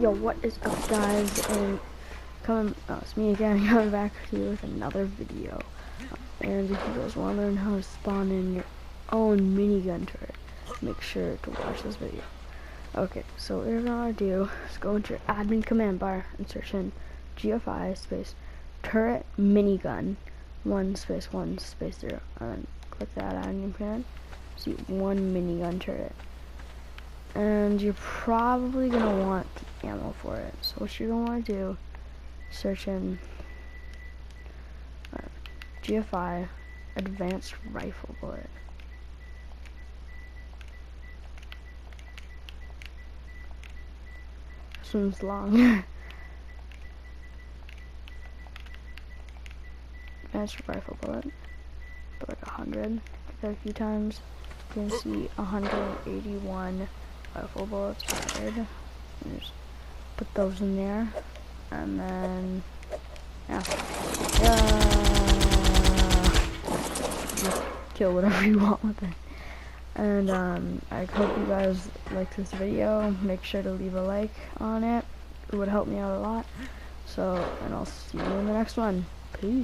Yo, what is up, guys? And it's me again, coming back to you with another video. And if you guys want to learn how to spawn in your own minigun turret, make sure to watch this video. Okay, so what you're gonna do is go into your admin command bar and search in GFI space turret minigun 1 space 1 space 0, and then click that admin command. See one minigun turret. And you're probably gonna want the ammo for it. So what you're gonna want to do, search in GFI advanced rifle bullet. This one's long. Advanced rifle bullet. Put like 100. Click that a few times. You can see 181 rifle bullets added. And just put those in there, and then just kill whatever you want with it. And I hope you guys like this video. Make sure to leave a like on it. It would help me out a lot. So, and I'll see you in the next one. Peace.